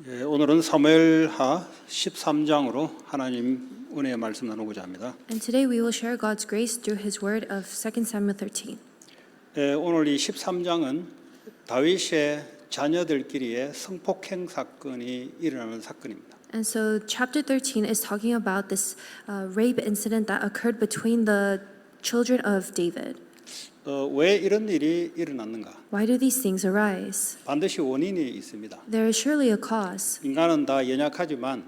오늘은 사무엘하 13장으로 하나님 은혜의 말씀 나누고자 합니다. And today we will share God's grace through His word of 2 Samuel 13. 오늘 이 13장은 다윗의 자녀들끼리의 성폭행 사건이 일어나는 사건입니다. And so chapter 13 is talking about this rape incident that occurred between the children of David. 왜 이런 일이 일어났는가? Why do these things arise? 반드시 원인이 있습니다. There is surely a cause. 인간은 다 연약하지만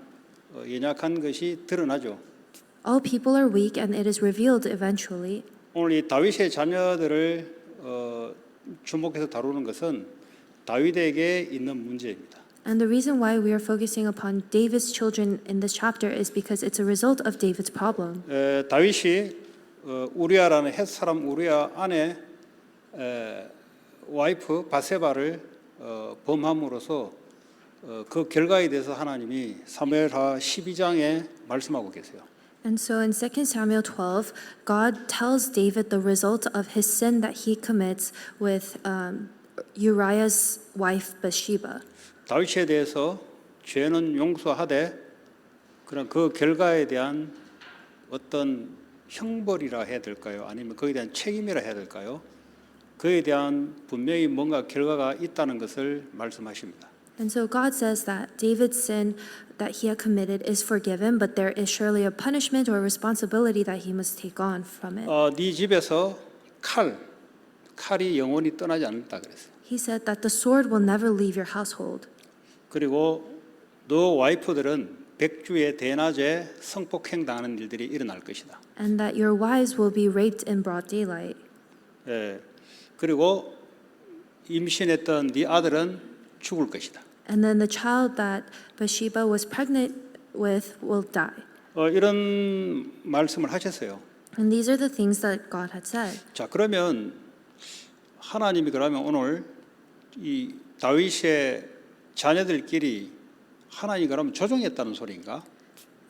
연약한 것이 드러나죠. All people are weak and it is revealed eventually. 오늘 이 다윗의 자녀들을 주목해서 다루는 것은 다윗에게 있는 문제입니다. And the reason why we are focusing upon David's children in this chapter is because it's a result of David's problem. 다윗이 우리아라는 헷 사람 우리아 아내 와이프 바세바를 범함으로써 그 결과에 대해서 하나님이 사무엘하 12장에 말씀하고 계세요. And so in 2 Samuel 12, God tells David the result of his sin that he commits with Uriah's wife Bathsheba. 다윗에 대해서 죄는 용서하되 그런 그 결과에 대한 어떤 형벌이라 해야 될까요? 아니면 거기에 대한 책임이라 해야 될까요? 그에 대한 분명히 뭔가 결과가 있다는 것을 말씀하십니다. And so God says that David's sin that he had committed is forgiven, but there is surely a punishment or responsibility that he must take on from it. 네 집에서 칼이 영원히 떠나지 않는다 그랬어요. He said that the sword will never leave your household. 그리고 너 와이프들은 백주의 대낮에 성폭행 당하는 일들이 일어날 것이다. And that your wives will be raped in broad daylight. 그리고 임신했던 네 아들은 죽을 것이다. And then the child that Bathsheba was pregnant with will die. 이런 말씀을 하셨어요. And these are the things that God had said. 자, 그러면 하나님이 그러면 오늘 이 다윗의 자녀들끼리 하나님이 그러면 조종했다는 소리인가?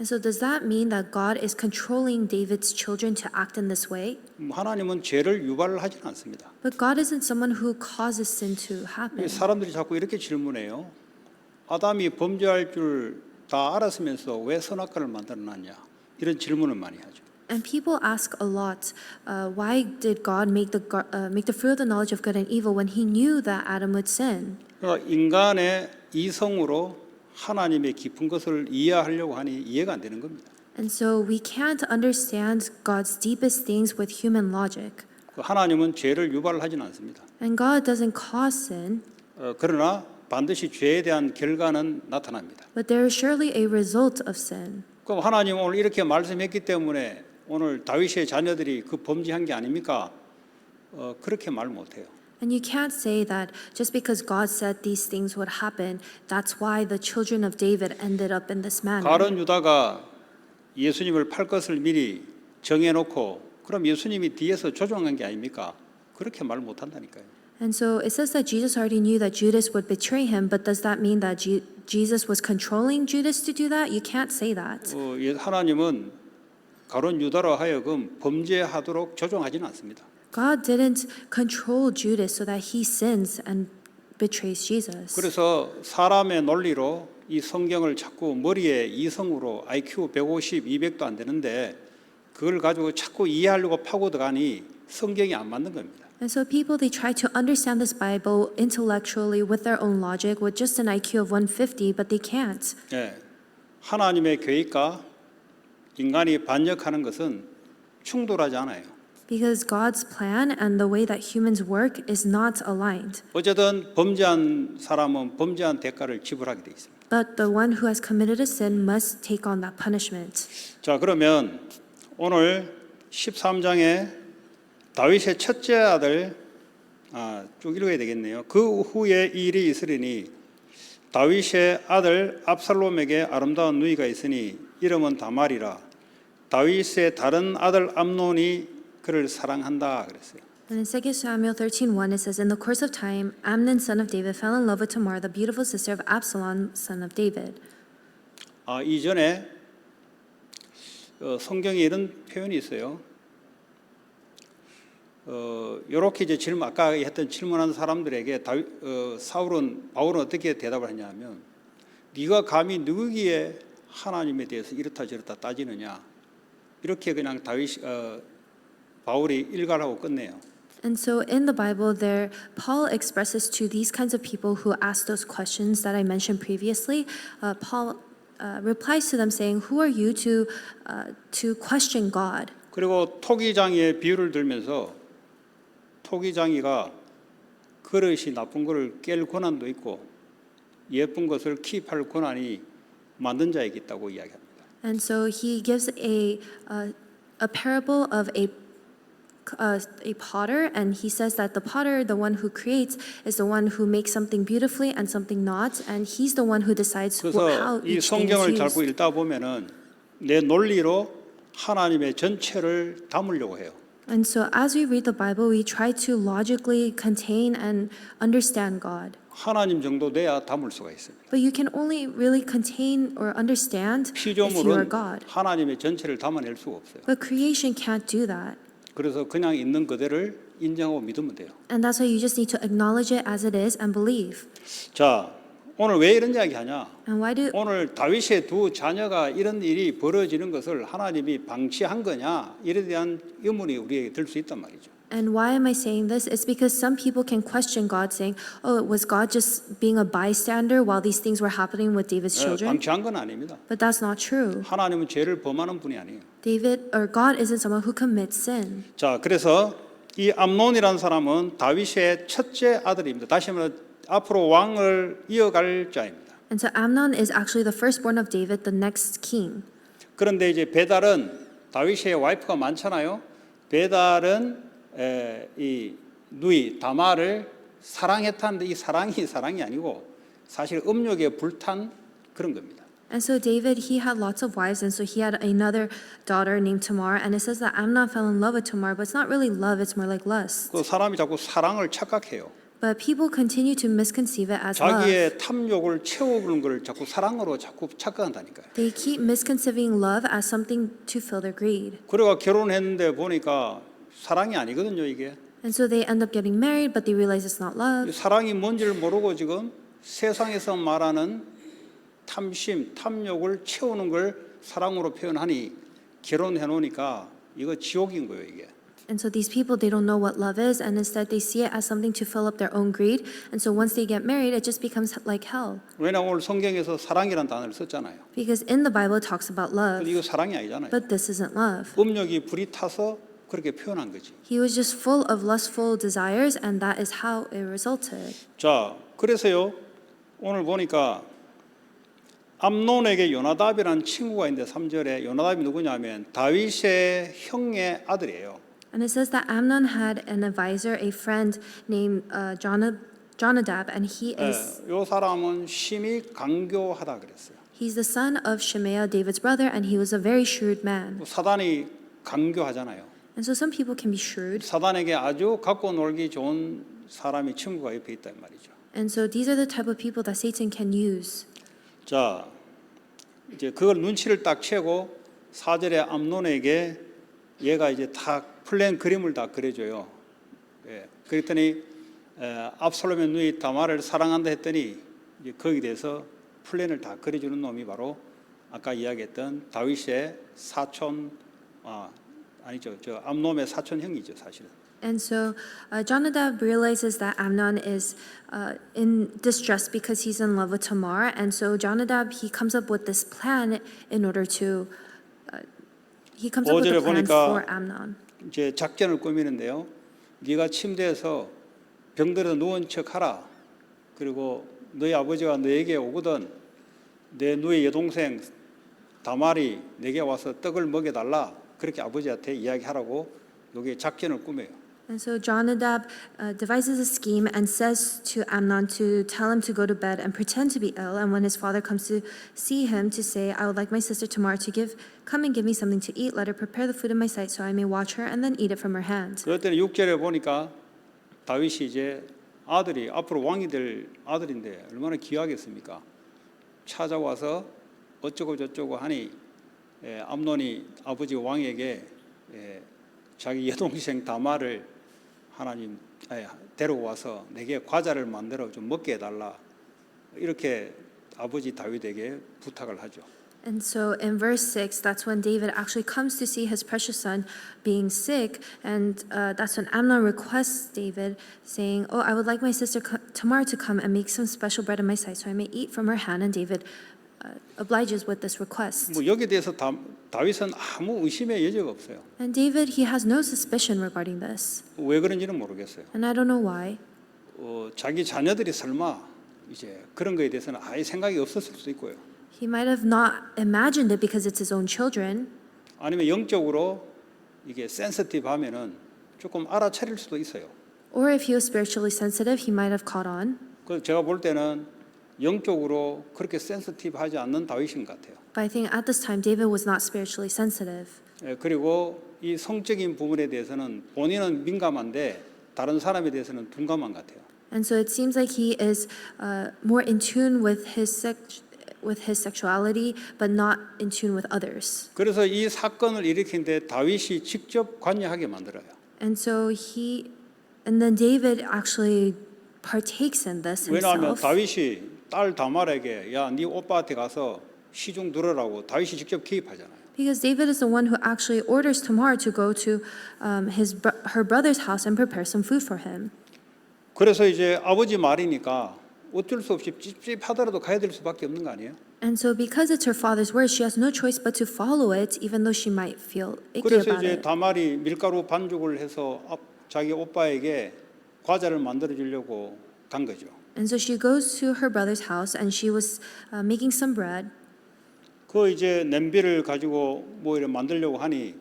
And so does that mean that God is controlling David's children to act in this way? 하나님은 죄를 유발을 하지는 않습니다. But God isn't someone who causes sin to happen. 사람들이 자꾸 이렇게 질문해요. 아담이 범죄할 줄 다 알았으면서 왜 선악과를 만들어놨냐? 이런 질문을 많이 하죠. And people ask a lot, why did God make the fruit of the knowledge of good and evil when He knew that Adam would sin? 그러니까 인간의 이성으로 하나님의 깊은 것을 이해하려고 하니 이해가 안 되는 겁니다. And so we can't understand God's deepest things with human logic. 하나님은 죄를 유발하지는 않습니다. And God doesn't cause sin. 그러나 반드시 죄에 대한 결과는 나타납니다. But there is surely a result of sin. 그럼 하나님은 오늘 이렇게 말씀했기 때문에 오늘 다윗의 자녀들이 그 범죄한 게 아닙니까? 그렇게 말 못해요. And you can't say that just because God said these things would happen, that's why the children of David ended up in this manner. 가룟 유다가 예수님을 팔 것을 미리 정해놓고 그럼 예수님이 뒤에서 조종한 게 아닙니까? 그렇게 말 못한다니까요. And so it says that Jesus already knew that Judas would betray him, but does that mean that Jesus was controlling Judas to do that? You can't say that. 하나님은 가룟 유다로 하여금 범죄하도록 조종하지는 않습니다. God didn't control Judas so that he sins and betrays Jesus. 그래서 사람의 논리로 이 성경을 자꾸 머리에 이성으로 IQ 150, 200도 안 되는데 그걸 가지고 자꾸 이해하려고 파고 들어가니 성경이 안 맞는 겁니다. And so people, they try to understand this Bible intellectually with their own logic with just an IQ of 150, but they can't. 하나님의 계획과 인간이 반역하는 것은 충돌하지 않아요. Because God's plan and the way that humans work is not aligned. 어쨌든 범죄한 사람은 범죄한 대가를 지불하게 돼 있습니다. But the one who has committed a sin must take on that punishment. 자, 그러면 오늘 13장에 다윗의 첫째 아들 쭉 읽어야 되겠네요. 그 후에 이 일이 있으리니 다윗의 아들 압살롬에게 아름다운 누이가 있으니 이름은 다말이라. 다윗의 다른 아들 암논이 그를 사랑한다 그랬어요. And in 2 Samuel 13:1 it says, In the course of time, Amnon, son of David, fell in love with Tamar, the beautiful sister of Absalom, son of David. 이전에 성경에 이런 표현이 있어요. 이렇게 이제 아까 했던 질문한 사람들에게 바울은 어떻게 대답을 했냐면 네가 감히 누구기에 하나님에 대해서 이렇다 저렇다 따지느냐 이렇게 그냥 바울이 일갈하고 끝내요. And so in the Bible, there Paul expresses to these kinds of people who ask those questions that I mentioned previously. Paul replies to them saying, "Who are you to question God?" 그리고 토기장이의 비유를 들면서 토기장이가 그릇이 나쁜 것을 깰 권한도 있고 예쁜 것을 킵할 권한이 만든 자에게 있다고 이야기합니다. And so he gives a parable of a potter, and he says that the potter, the one who creates, is the one who makes something beautifully and something not, and he's the one who decides how 그래서 이 each thing is 성경을 자꾸 used. 읽다 보면은 내 논리로 하나님의 전체를 담으려고 해요. And so as we read the Bible, we try to logically contain and understand God. 하나님 정도 돼야 담을 수가 있습니다. But you can only really contain or understand if you are 피조물은 God. 하나님의 전체를 담아낼 수가 없어요. But creation can't do that. 그래서 그냥 있는 그대를 인정하고 믿으면 돼요. And that's why you just need to acknowledge it as it is and believe. 자, 오늘 왜 이런 이야기 하냐? And why do 오늘 다윗의 두 자녀가 이런 일이 벌어지는 것을 하나님이 방치한 거냐? 이에 대한 의문이 우리에게 들 수 있단 말이죠. And why am I saying this? It's because some people can question God, saying, "Oh, was God just being a bystander while these things were happening with David's children?" 방치한 건 아닙니다. But that's not true. 하나님은 죄를 범하는 분이 아니에요. God isn't someone who commits sin. 자, 그래서 이 암논이라는 사람은 다윗의 첫째 아들입니다. 다시 말해 앞으로 왕을 이어갈 자입니다. And so Amnon is actually the firstborn of David, the next king. 그런데 이제 베달은 다윗의 와이프가 많잖아요. 베달은 이 누이 다말을 사랑했다는데 이 사랑이 아니고 사실 음욕에 불탄 그런 겁니다. And so David, he had lots of wives, and so he had another daughter named Tamar, and it says that Amnon fell in love with Tamar, but it's not really love, it's more like lust. 그 사람이 자꾸 사랑을 착각해요. But people continue to misconceive it as love. 자기의 탐욕을 채워주는 걸 자꾸 사랑으로 자꾸 착각한다니까요. They keep misconceiving love as something to fill their greed. 그래가 결혼했는데 보니까 사랑이 아니거든요, 이게. And so they end up getting married, but they realize it's not love. 사랑이 뭔지를 모르고 지금 세상에서 말하는 탐심, 탐욕을 채우는 걸 사랑으로 표현하니 결혼해 놓으니까 이거 지옥인 거예요, 이게. And so these people, they don't know what love is, and instead they see it as something to fill up their own greed. And so once they get married, it just becomes like hell. 왜냐하면 오늘 성경에서 사랑이라는 단어를 썼잖아요. Because in the Bible it talks about love, 근데 이거 사랑이 아니잖아요. but this isn't love. 음욕이 불이 타서 그렇게 표현한 거지. He was just full of lustful desires, and that is how it resulted. 자, 그래서요 오늘 보니까 암논에게 요나답이라는 친구가 있는데 3절에 요나답이 누구냐면 다윗의 형의 아들이에요. And it says that Amnon had an advisor, a friend named Jonadab, and 이 사람은 심히 강교하다 그랬어요. he's the son of Shemaiah, David's brother, and he was a very shrewd man. 사단이 강교하잖아요. And so some people can be shrewd. 사단에게 아주 갖고 놀기 좋은 사람이 친구가 옆에 있단 말이죠. And so these are the type of people that Satan can use. 자, 이제 그걸 눈치를 딱 채고 4절에 암논에게 얘가 이제 다 플랜 그림을 다 그려줘요. 예, 그랬더니 압살롬의 누이 다말을 사랑한다 했더니 이제 거기에 대해서 플랜을 다 그려주는 놈이 바로 아까 이야기했던 다윗의 사촌 아니죠, 저 암논의 사촌 형이죠, 사실은. And so Jonadab realizes that Amnon is in distress because he's in love with Tamar. And so Jonadab, he comes up with this plan in order to, he comes up with a plan for Amnon. 이제 작전을 꾸미는데요. 네가 침대에서 병들어 누운 척하라. 그리고 너희 아버지가 너에게 오거든 내 누이 여동생 다말이 내게 와서 떡을 먹여달라. 그렇게 아버지한테 이야기하라고 여기 작전을 꾸며요. And so Jonadab devises a scheme and says to Amnon to tell him to go to bed and pretend to be ill. And when his father comes to see him, to say, "I would like my sister Tamar to come and give me something to eat. Let her prepare the food in my sight so I may watch her and then eat it from her hand." 그랬더니 6절에 보니까 다윗이 이제 아들이 앞으로 왕이 될 아들인데 얼마나 귀하겠습니까? 찾아와서 어쩌고 저쩌고 하니 암논이 아버지 왕에게 자기 여동생 다말을 하나님 데리고 와서 내게 과자를 만들어 좀 먹게 해달라 이렇게 아버지 다윗에게 부탁을 하죠. And so in verse 6, that's when David actually comes to see his precious son being sick. And that's when Amnon requests David, saying, "Oh, I would like my sister Tamar to come and make some special bread in my sight so I may eat from her hand." And David obliges with this request. 뭐 여기에 대해서 다윗은 아무 의심의 여지가 없어요. And David, he has no suspicion regarding this. 왜 그런지는 모르겠어요. And I don't know why. 자기 자녀들이 설마 이제 그런 거에 대해서는 아예 생각이 없었을 수도 있고요. He might have not imagined it because it's his own children. 아니면 영적으로 이게 센시티브하면은 조금 알아차릴 수도 있어요. Or if he was spiritually sensitive, he might have caught on. 그 제가 볼 때는 영적으로 그렇게 센시티브하지 않는 다윗인 것 같아요. But I think at this time, David was not spiritually sensitive. 그리고 이 성적인 부분에 대해서는 본인은 민감한데 다른 사람에 대해서는 둔감한 것 같아요. And so it seems like he is more in tune with his sexuality, but not in tune with others. 그래서 이 사건을 일으키는데 다윗이 직접 관여하게 만들어요. And then David actually partakes in this 왜냐하면 himself. 다윗이 딸 다말에게 야, 네 오빠한테 가서 시중 들으라고 다윗이 직접 개입하잖아요. Because David is the one who actually orders Tamar to go to her brother's house and prepare some food for him. 그래서 이제 아버지 말이니까 어쩔 수 없이 찝찝하더라도 가야 될 수밖에 없는 거 아니에요? And so because it's her father's word, she has no choice but to follow it, even though she might feel icky 그래서 about 이제 it. 다말이 밀가루 반죽을 해서 자기 오빠에게 과자를 만들어 주려고 간 거죠. And so she goes to her brother's house and she was making some bread. 그 이제 냄비를 가지고 뭐 이렇게 만들려고 하니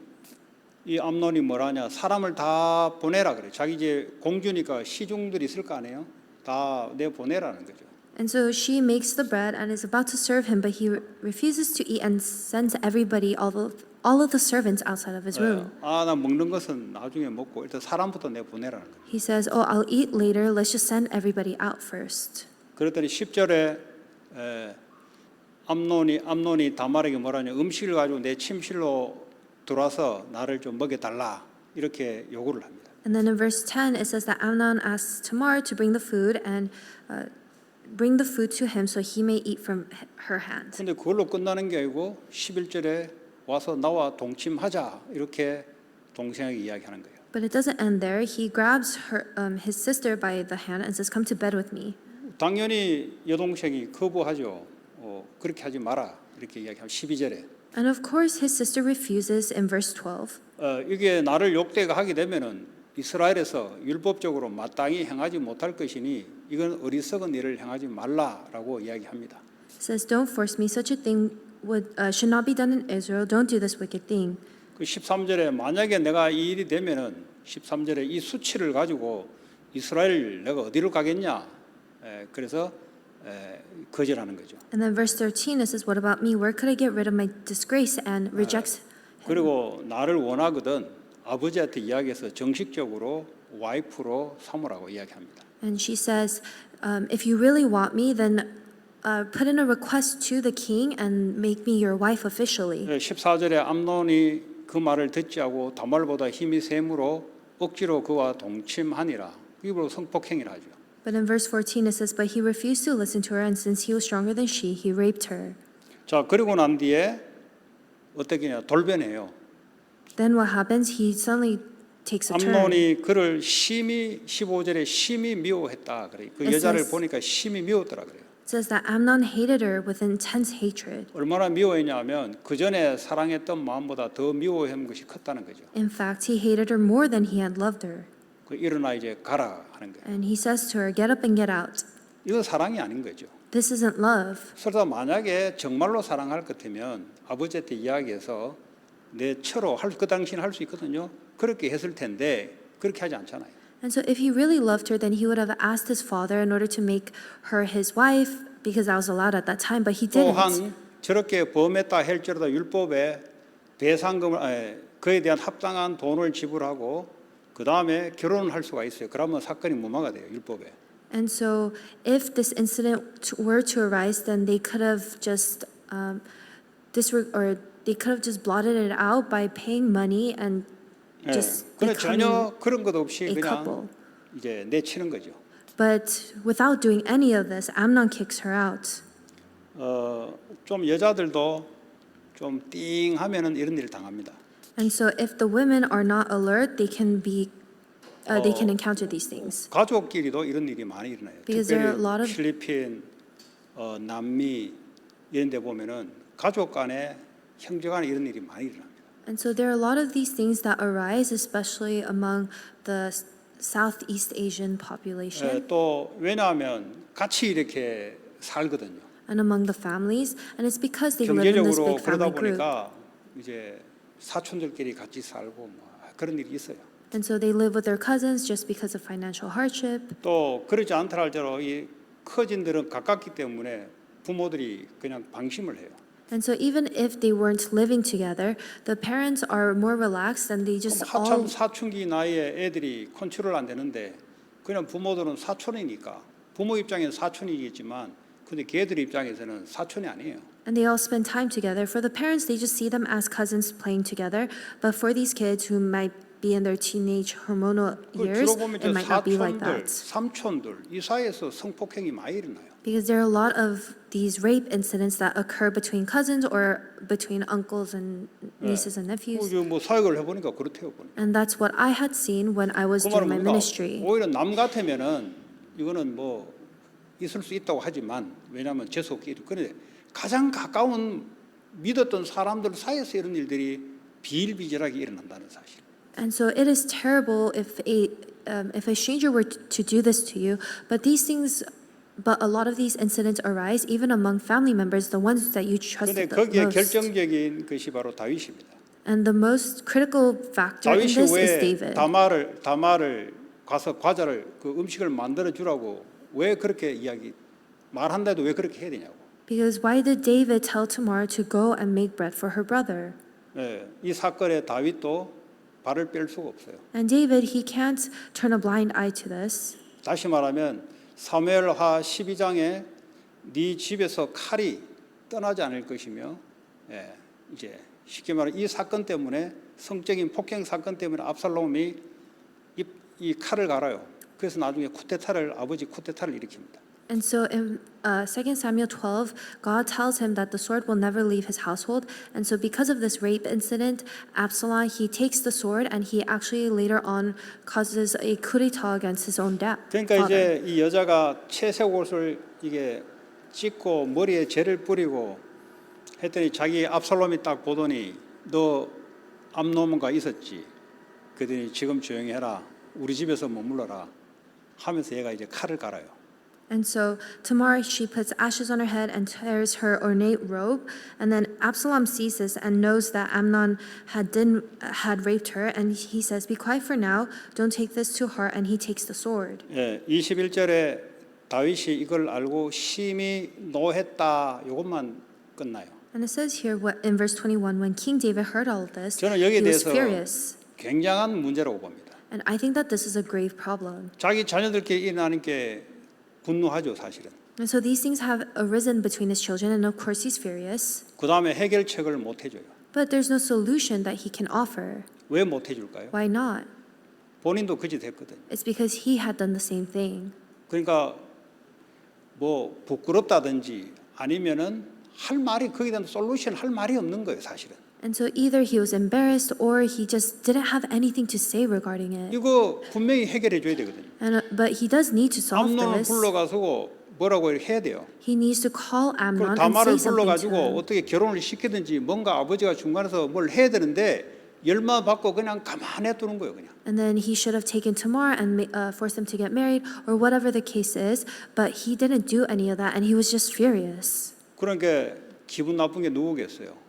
이 암논이 뭐라냐 사람을 다 보내라 그래. 자기 이제 공주니까 시중들이 있을 거 아니에요. 다 내 보내라는 거죠. And so she makes the bread and is about to serve him, but he refuses to eat and sends everybody, all of the servants outside of his room. 나 먹는 것은 나중에 먹고 일단 사람부터 내 보내라는 거죠. He says, "Oh, I'll eat later. Let's just send everybody out first." 그랬더니 10절에 암논이 다말에게 뭐라냐 음식을 가지고 내 침실로 들어와서 나를 좀 먹여달라 이렇게 요구를 합니다. And then in verse 10, it says that Amnon asks Tamar to bring the food and bring the food to him so he may eat from her hand. 근데 그걸로 끝나는 게 아니고 11절에 와서 나와 동침하자 이렇게 동생에게 이야기하는 거예요. But it doesn't end there. He grabs his sister by the hand and says, "Come to bed with me." 당연히 여동생이 거부하죠. 그렇게 하지 마라 이렇게 이야기하면 12절에 And of course, his sister refuses in verse 12. 이게 나를 욕되게 하게 되면은 이스라엘에서 율법적으로 마땅히 행하지 못할 것이니 이건 어리석은 일을 행하지 말라라고 이야기합니다. It says, "Don't force me. Such a thing should not be done in Israel. Don't do this wicked thing." 그 13절에 만약에 내가 이 일이 되면은 13절에 이 수치를 가지고 이스라엘 내가 어디로 가겠냐? 그래서 거절하는 거죠. And then verse 13, it says, "What about me? Where could I get rid of my disgrace?" And rejects. 그리고 나를 원하거든 아버지한테 이야기해서 정식적으로 와이프로 삼으라고 이야기합니다. And she says, "If you really want me, then put in a request to the king and make me your wife officially." 14절에 암논이 그 말을 듣지 않고 다말보다 힘이 셈으로 억지로 그와 동침하니라. 이로 성폭행이라 하죠. But in verse 14 it says, "But he refused to listen to her, and since he was stronger than she, he raped her." 자, 그리고 난 뒤에 어떻게 하냐 돌변해요. Then what happens? He suddenly takes a turn. 암논이 그를 심히 15절에 심히 미워했다 그래. 그 It 여자를 says- 보니까 심히 미웠더라 그래요. It says that Amnon hated her with intense hatred. 얼마나 미워했냐면 그 전에 사랑했던 마음보다 더 미워한 것이 컸다는 거죠. In fact, he hated her more than he had loved her. 그 일어나 이제 가라 하는 거예요. And he says to her, "Get up and get out." 이건 사랑이 아닌 거죠. This isn't love. 설사 만약에 정말로 사랑할 것 같으면 아버지한테 이야기해서 내 처로 그 당시는 할 수 있거든요. 그렇게 했을 텐데 그렇게 하지 않잖아요. And so if he really loved her, then he would have asked his father in order to make her his wife, because that was allowed at that time, but he didn't. 또한 저렇게 범했다 할지라도 율법에 배상금을 그에 대한 합당한 돈을 지불하고 그 다음에 결혼을 할 수가 있어요. 그러면 사건이 무마가 돼요. 율법에. And so if this incident were to arise, then they could have just they could have just blotted it out by paying money and just 근데 becoming 전혀 그런 것 없이 a 그냥 couple. 이제 내치는 거죠. But without doing any of this, Amnon kicks her out. 좀 여자들도 좀 띵하면은 이런 일을 당합니다. And so if the women are not alert, they can encounter these things. 가족끼리도 이런 일이 많이 일어나요. Because there are a 특별히 lot of- 필리핀, 남미 이런 데 보면은 가족 간에 형제 간에 이런 일이 많이 일어납니다. And so there are a lot of these things that arise, especially among the Southeast Asian population 또 왜냐하면 같이 이렇게 살거든요. and among the families, and it's because they live in this 경제적으로 big 그러다 family group. 보니까 이제 사촌들끼리 같이 살고 뭐 그런 일이 있어요. And so they live with their cousins just because of financial hardship. 또 그러지 않더라 할지라도 이 커진들은 가깝기 때문에 부모들이 그냥 방심을 해요. And so even if they weren't living together, the parents are more relaxed and they just 그럼 하참 all 사춘기 나이에 애들이 컨트롤 안 되는데 그냥 부모들은 사촌이니까 부모 입장에는 사촌이겠지만 근데 걔들 입장에서는 사촌이 아니에요. and they all spend time together. For the parents, they just see them as cousins playing together. But for these kids who might be in their teenage hormonal 그 years, 주로 보면 it might not be like 사촌들, that. 삼촌들 이 사이에서 성폭행이 많이 일어나요. Because there are a lot of these rape incidents that occur between cousins or between uncles and nieces and nephews. 뭐 사역을 해보니까 그렇대요. 보니까. And that's what I had seen when I was 그 doing 말은 my 뭔가 ministry. 오히려 남 같으면은 이거는 뭐 있을 수 있다고 하지만 왜냐하면 재수 없기 때문에 그런데 가장 가까운 믿었던 사람들 사이에서 이런 일들이 비일비재하게 일어난다는 사실. And so it is terrible if a stranger were to do this to you. But a lot of these incidents arise even among family members, the ones that you 그런데 trusted the 거기에 most. 결정적인 것이 바로 다윗입니다. And the most critical factor in 다윗이 this is 왜 David. 다말을 가서 과자를 그 음식을 만들어 주라고 왜 그렇게 말한다도 왜 그렇게 해야 되냐고. Because why did David tell Tamar to go and make bread for her brother? 이 사건에 다윗도 발을 뺄 수가 없어요. And David, he can't turn a blind eye to this. 다시 말하면 사무엘하 12장에 네 집에서 칼이 떠나지 않을 것이며 이제 쉽게 말해 이 사건 때문에 성적인 폭행 사건 때문에 압살롬이 이 칼을 갈아요. 그래서 나중에 아버지 쿠데타를 일으킵니다. And so in 2 Samuel 12, God tells him that the sword will never leave his household. And so because of this rape incident, Absalom, he takes the sword and he actually later on causes a coup d'etat against his own 그러니까 father. 이제 이 여자가 채색 옷을 이게 찢고 머리에 재를 뿌리고 했더니 자기 압살롬이 딱 보더니 너 암노몬과 있었지. 그랬더니 지금 조용히 해라. 우리 집에서 머물러라. 하면서 얘가 이제 칼을 갈아요. And so Tamar, she puts ashes on her head and tears her ornate robe. And then Absalom sees this and knows that Amnon had raped her. And he says, "Be quiet for now. Don't take this to heart." And he takes the sword. 21절에 다윗이 이걸 알고 심히 노했다. 이것만 끝나요. And it says here in verse 21, when King David heard all of this, 저는 he 여기에 was 대해서 furious. 굉장한 문제라고 봅니다. And I think that this is a grave problem. 자기 자녀들끼리 일어나는 게 분노하죠, 사실은. And so these things have arisen between his children, and of course he's furious. 그 다음에 해결책을 못 해줘요. But there's no solution that he can offer. 왜 못 해줄까요? Why not? 본인도 그짓 했거든요. It's because he had done the same thing. 그러니까 뭐 부끄럽다든지 아니면은 할 말이 거기에 대한 솔루션 할 말이 없는 거예요, 사실은. And so either he was embarrassed or he just didn't have anything to say regarding it. 이거 분명히 해결해 줘야 되거든요. But he does need to solve 암논을 this. 불러가지고 뭐라고 해야 돼요. He needs to call 그리고 Amnon and say 다말을 something to 불러가지고 him. 어떻게 결혼을 시키든지 뭔가 아버지가 중간에서 뭘 해야 되는데 열마 받고 그냥 가만히 두는 거예요, 그냥. And then he should have taken Tamar and forced them to get married or whatever the case is. But he didn't do any of that and he was just furious. 그러니까 기분 나쁜 게 누구겠어요?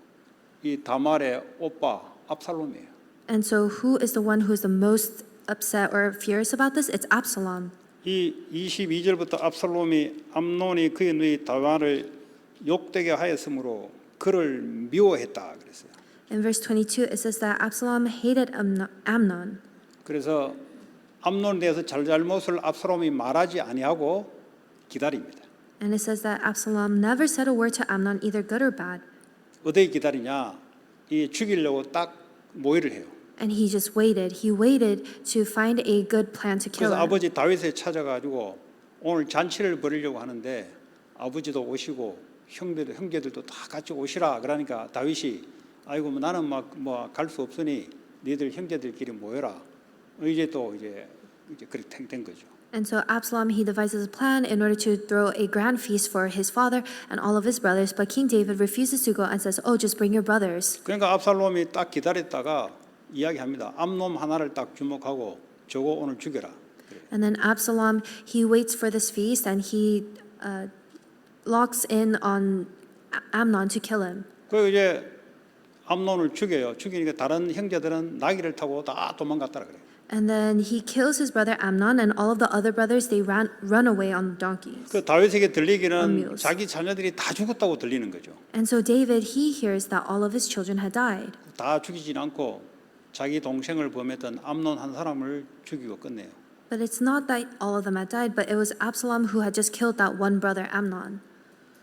이 다말의 오빠 압살롬이에요. And so who is the one who is the most upset or furious about this? It's Absalom. 이 22절부터 압살롬이 암논이 그의 누이 다말을 욕되게 하였으므로 그를 미워했다 그랬어요. In verse 22, it says that Absalom hated Amnon. 그래서 암논에 대해서 잘잘못을 압살롬이 말하지 아니하고 기다립니다. And it says that Absalom never said a word to Amnon, either good or bad. 어떻게 기다리냐? 이 죽이려고 딱 모의를 해요. And he just waited. He waited to find a good plan to kill 그래서 him. 아버지 다윗에 찾아가지고 오늘 잔치를 벌이려고 하는데 아버지도 오시고 형제들도 다 같이 오시라. 그러니까 다윗이 아이고 뭐 나는 막 뭐 갈 수 없으니 너희들 형제들끼리 모여라. 이제 또 이제 그렇게 된 거죠. And so Absalom, he devises a plan in order to throw a grand feast for his father and all of his brothers. But King David refuses to go and says, "Oh, just bring your brothers." 그러니까 압살롬이 딱 기다렸다가 이야기합니다. 암놈 하나를 딱 주목하고 저거 오늘 죽여라. And then Absalom, he waits for this feast and he locks in on Amnon to kill him. 그리고 이제 암논을 죽여요. 죽이니까 다른 형제들은 나귀를 타고 다 도망갔다라 그래요. And then he kills his brother Amnon, and all of the other brothers they run away on donkeys. 그 다윗에게 들리기는 mules. 자기 자녀들이 다 죽었다고 들리는 거죠. And so David, he hears that all of his children had died. 다 죽이진 않고 자기 동생을 범했던 암논 한 사람을 죽이고 끝내요. But it's not that all of them had died, but it was Absalom who had just killed that one brother Amnon.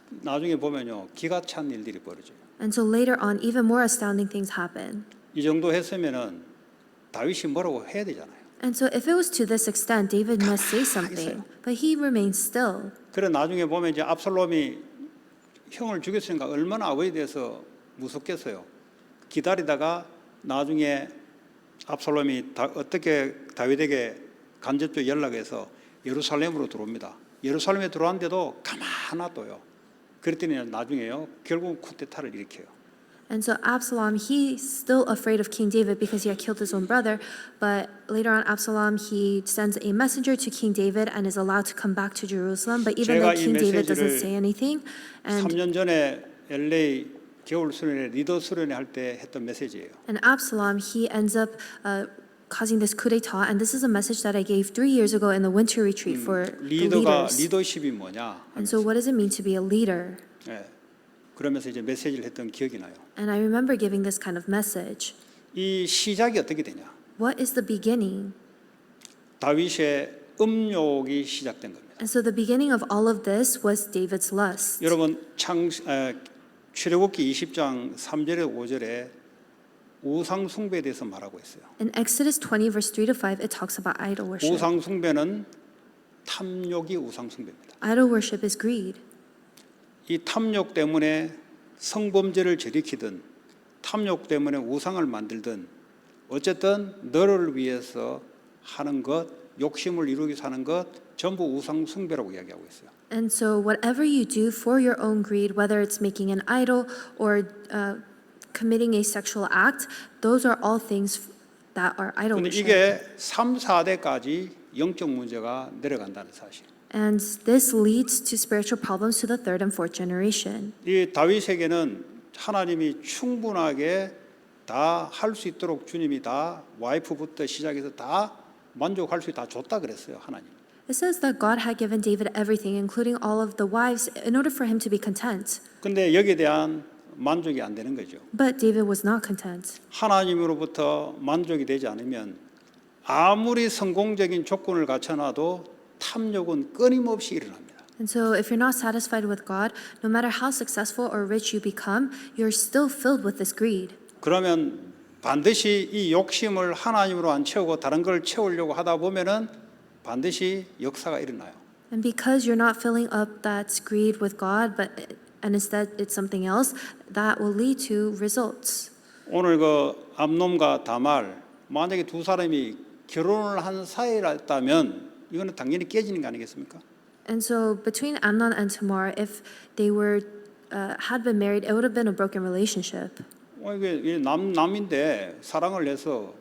나중에 보면요, 기가 찬 일들이 벌어져요. And so later on, even more astounding things happen. 이 정도 했으면은 다윗이 뭐라고 해야 되잖아요. And so if it was to this extent, David must say something, but he remains still. 그래 나중에 보면 이제 압살롬이 형을 죽였으니까 얼마나 아버지에 대해서 무섭겠어요. 기다리다가 나중에 압살롬이 어떻게 다윗에게 간접적 연락해서 예루살렘으로 들어옵니다. 예루살렘에 들어왔는데도 가만 놔둬요. 그랬더니 나중에요 결국 쿠데타를 일으켜요. And so Absalom, he's still afraid of King David because he had killed his own brother. But later on, Absalom, he sends a messenger to King David and is allowed to come back to Jerusalem. But even though 제가 이 King David doesn't 메시지를 say anything, and 3년 전에 LA 겨울 수련회 리더 수련회 할 때 했던 메시지예요. Absalom, he ends up causing this coup d'état. And this is a message that I gave 3 years ago in the winter retreat for the 리더가 leaders. 리더십이 뭐냐? And so what does it mean to be a leader? 예. 그러면서 이제 메시지를 했던 기억이 나요. And I remember giving this kind of message. 이 시작이 어떻게 되냐? What is the beginning? 다윗의 음욕이 시작된 겁니다. And so the beginning of all of this was David's lust. 여러분 출애굽기 20장 3절에 5절에 우상 숭배에 대해서 말하고 있어요. In Exodus 20 verse 3 to 5, it talks about idol worship. 우상 숭배는 탐욕이 우상 숭배입니다. Idol worship is greed. 이 탐욕 때문에 성범죄를 저리키든 탐욕 때문에 우상을 만들든 어쨌든 너를 위해서 하는 것, 욕심을 이루기 위해서 하는 것 전부 우상 숭배라고 이야기하고 있어요. And so whatever you do for your own greed, whether it's making an idol or committing a sexual act, those are all things that are idol 근데 worship. 이게 3, 4대까지 영적 문제가 내려간다는 사실. And this leads to spiritual problems to the third and fourth generation. 이 다윗에게는 하나님이 충분하게 다 할 수 있도록 주님이 다 와이프부터 시작해서 다 만족할 수 있다 줬다 그랬어요 하나님. It says that God had given David everything, including all of the wives, in order for him to be content. 근데 여기에 대한 만족이 안 되는 거죠. But David was not content. 하나님으로부터 만족이 되지 않으면 아무리 성공적인 조건을 갖춰놔도 탐욕은 끊임없이 일어납니다. And so if you're not satisfied with God, no matter how successful or rich you become, you're still filled with this greed. 그러면 반드시 이 욕심을 하나님으로 안 채우고 다른 걸 채우려고 하다 보면은 반드시 역사가 일어나요. And because you're not filling up that greed with God, and instead it's something else, that will lead to results. 오늘 그 암놈과 다말 만약에 두 사람이 결혼을 한 사이였다면 이거는 당연히 깨지는 거 아니겠습니까? And so between Amnon and Tamar, if they were had been married, it would have been a broken relationship. 이게 남인데 사랑을 해서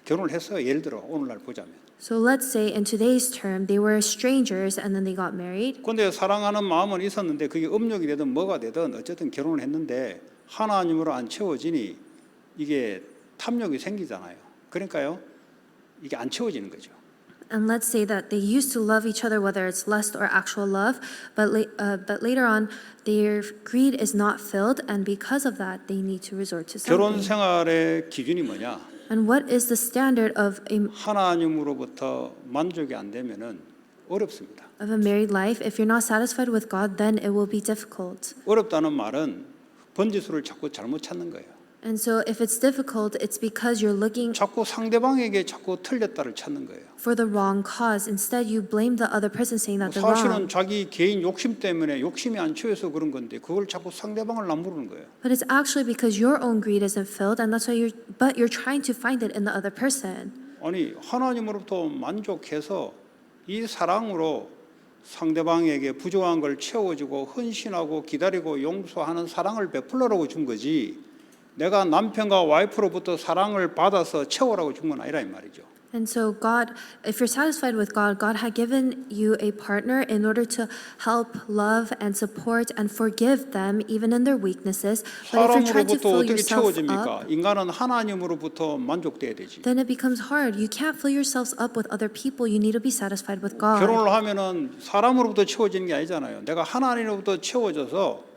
결혼을 했어요. 예를 들어 오늘날 보자면. So let's say in today's term, they were strangers and then they got married. 그런데 사랑하는 마음은 있었는데 그게 음욕이 되든 뭐가 되든 어쨌든 결혼을 했는데 하나님으로 안 채워지니 이게 탐욕이 생기잖아요. 그러니까요. 이게 안 채워지는 거죠. And let's say that they used to love each other, whether it's lust or actual love, but later on, their greed is not filled, and because of that, they need to resort to 결혼 something. 생활의 기준이 뭐냐? And what is the standard of 하나님으로부터 만족이 안 되면은 어렵습니다. a married life? If you're not satisfied with God, then it will be difficult. 어렵다는 말은 번지수를 자꾸 잘못 찾는 거예요. And so if it's difficult, it's because you're looking 자꾸 상대방에게 자꾸 틀렸다를 찾는 거예요. for the wrong cause. Instead, you blame the other person saying that they're 사실은 wrong. 자기 개인 욕심 때문에 욕심이 안 채워서 그런 건데 그걸 자꾸 상대방을 나무르는 거예요. But it's actually because your own greed isn't filled, and that's why you're trying to find it in the other person. 아니 하나님으로부터 만족해서 이 사랑으로 상대방에게 부족한 걸 채워주고 헌신하고 기다리고 용서하는 사랑을 베풀라고 준 거지. 내가 남편과 와이프로부터 사랑을 받아서 채우라고 준 건 아니라 이 말이죠. And so God, if you're satisfied with God, God had given you a partner in order to help love and support and forgive them even in their weaknesses. But if you're trying to 사람으로부터 fill 어떻게 yourself 채워집니까? up, 인간은 하나님으로부터 만족돼야 되지. then it becomes hard. You can't fill yourselves up with other people. You need to be satisfied with God. 결혼을 하면은 사람으로부터 채워지는 게 아니잖아요. 내가 하나님으로부터 채워져서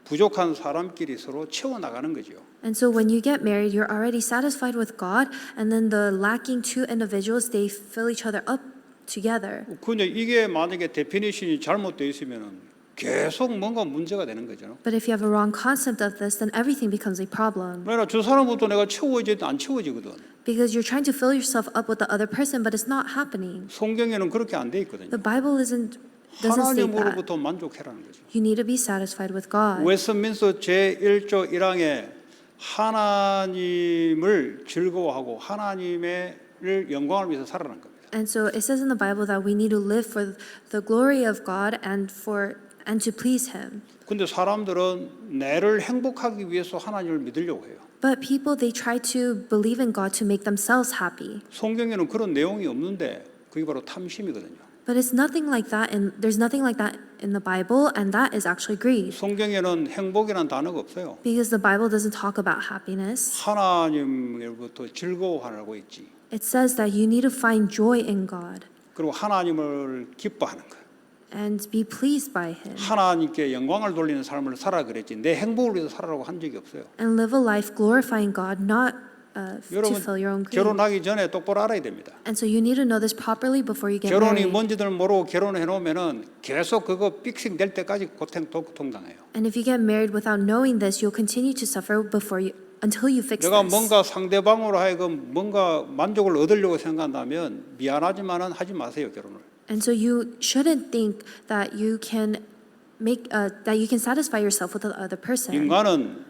부족한 사람끼리 서로 채워 나가는 거죠. And so when you get married, you're already satisfied with God, and then the lacking two individuals, they fill each other up together. 근데 이게 만약에 데피니션이 잘못되어 있으면은 계속 뭔가 문제가 되는 거죠. But if you have a wrong concept of this, then everything becomes a problem. 왜냐 저 사람부터 내가 채워지도 안 채워지거든. Because you're trying to fill yourself up with the other person, but it's not happening. 성경에는 그렇게 안 돼 있거든요. The Bible doesn't state that. 하나님으로부터 만족해라는 거죠. You need to be satisfied with God. 웨스트민스터 제1조 1항에 하나님을 즐거워하고 하나님의 영광을 위해서 살아가는 겁니다. And so it says in the Bible that we need to live for the glory of God and to please Him. 근데 사람들은 내를 행복하기 위해서 하나님을 믿으려고 해요. But people, they try to believe in God to make themselves happy. 성경에는 그런 내용이 없는데 그게 바로 탐심이거든요. But it's nothing like that, and there's nothing like that in the Bible, and that is actually greed. 성경에는 행복이라는 단어가 없어요. Because the Bible doesn't talk about happiness. 하나님으로부터 즐거워하라고 있지. It says that you need to find joy in God 그리고 하나님을 기뻐하는 거예요. and be pleased by Him 하나님께 영광을 돌리는 삶을 살아 그랬지. 내 행복을 위해서 살아라고 한 적이 없어요. and live a life glorifying God, not to 여러분 fill your own greed. 결혼하기 전에 똑바로 알아야 됩니다. And so you need to know this properly before you get 결혼이 married. 뭔지들 모르고 결혼해 놓으면은 계속 그거 픽싱 될 때까지 고통당해요. And if you get married without knowing this, you'll continue to suffer until you fix 내가 this. 뭔가 상대방으로 하여금 뭔가 만족을 얻으려고 생각한다면 미안하지만은 하지 마세요 결혼을. And so you shouldn't think that you can satisfy yourself with the other person. 인간은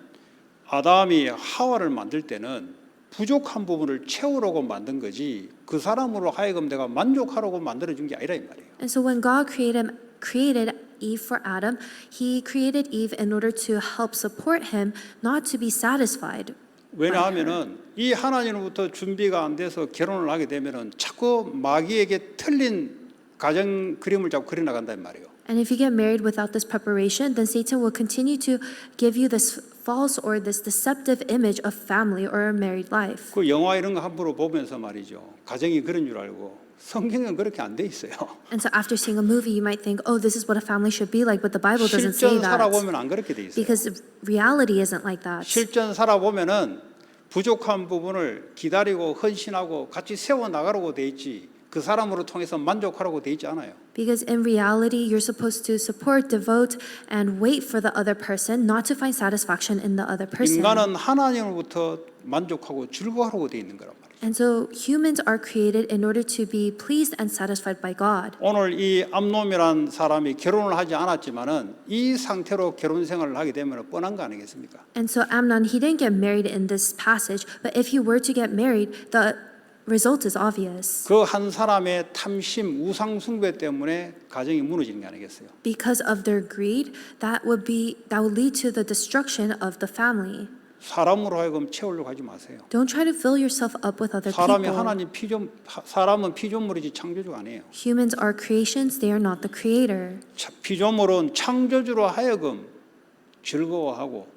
아담이 하와를 만들 때는 부족한 부분을 채우려고 만든 거지 그 사람으로 하여금 내가 만족하려고 만들어준 게 아니라 이 말이에요. And so when God created Eve for Adam, He created Eve in order to help support him, not to be satisfied. 왜냐하면은 이 하나님으로부터 준비가 안 돼서 결혼을 하게 되면은 자꾸 마귀에게 틀린 가정 그림을 자꾸 그려 나간단 말이에요. And if you get married without this preparation, then Satan will continue to give you this false or this deceptive image of family or a married life. 그 영화 이런 거 함부로 보면서 말이죠. 가정이 그런 줄 알고 성경은 그렇게 안 돼 있어요. And so after seeing a movie, you might think, oh, this is what a family should be like, but the Bible doesn't say 실전 that. 살아보면 안 그렇게 돼 있어요. Because reality isn't like that. 실전 살아보면은 부족한 부분을 기다리고 헌신하고 같이 세워 나가려고 돼 있지. 그 사람으로 통해서 만족하라고 돼 있지 않아요. Because in reality, you're supposed to support, devote, and wait for the other person, not to find satisfaction in the other person. 인간은 하나님으로부터 만족하고 즐거워하려고 돼 있는 거란 말이에요. And so humans are created in order to be pleased and satisfied by God. 오늘 이 암놈이란 사람이 결혼을 하지 않았지만은 이 상태로 결혼 생활을 하게 되면 뻔한 거 아니겠습니까? And so Amnon, he didn't get married in this passage, but if he were to get married, the result is obvious. 그 한 사람의 탐심, 우상 숭배 때문에 가정이 무너지는 게 아니겠어요? Because of their greed, that would lead to the destruction of the family. 사람으로 하여금 채우려고 하지 마세요. Don't try to fill yourself up with other 사람이 people. 하나님 사람은 피조물이지 창조주가 아니에요. Humans are creations, they are not the creator. 피조물은 창조주로 하여금 즐거워하고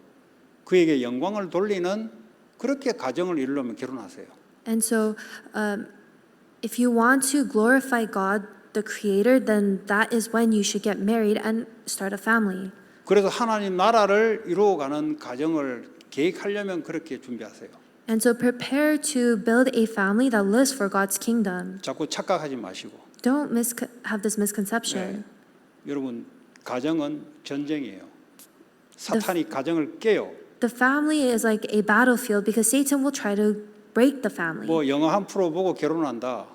그에게 영광을 돌리는 그렇게 가정을 이루려면 결혼하세요. And so if you want to glorify God, the creator, then that is when you should get married and start a family. 그래서 하나님 나라를 이루어가는 가정을 계획하려면 그렇게 준비하세요. And so prepare to build a family that lives for God's kingdom. 자꾸 착각하지 마시고. Don't have this misconception. 여러분 가정은 전쟁이에요. 사탄이 가정을 깨요. The family is like a battlefield because Satan will try to break the family. 뭐 영화 한 프로 보고 결혼한다.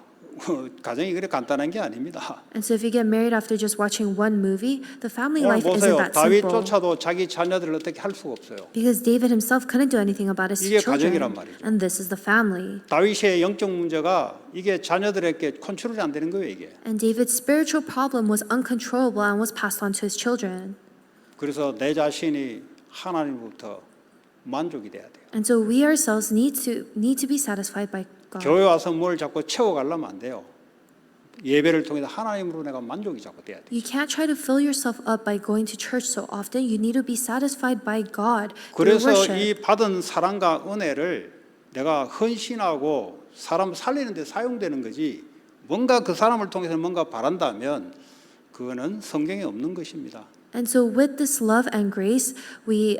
가정이 그렇게 간단한 게 아닙니다. And so if you get married after just watching one movie, the family 오늘 life isn't 보세요. that simple. 다윗조차도 자기 자녀들을 어떻게 할 수가 없어요. Because David himself couldn't do anything about his 이게 children. 가정이란 말이죠. And this is the family. 다윗의 영적 문제가 이게 자녀들에게 컨트롤이 안 되는 거예요, 이게. And David's spiritual problem was uncontrollable and was passed on to his children. 그래서 내 자신이 하나님부터 만족이 돼야 돼요. And so we ourselves need to be satisfied by God. 교회 와서 뭘 자꾸 채워가려면 안 돼요. 예배를 통해서 하나님으로 내가 만족이 자꾸 돼야 돼요. You can't try to fill yourself up by going to church so often. You need to be satisfied by God through 그래서 worship. 이 받은 사랑과 은혜를 내가 헌신하고 사람 살리는 데 사용되는 거지 뭔가 그 사람을 통해서 뭔가 바란다면 그거는 성경에 없는 것입니다. And so with this love and grace, we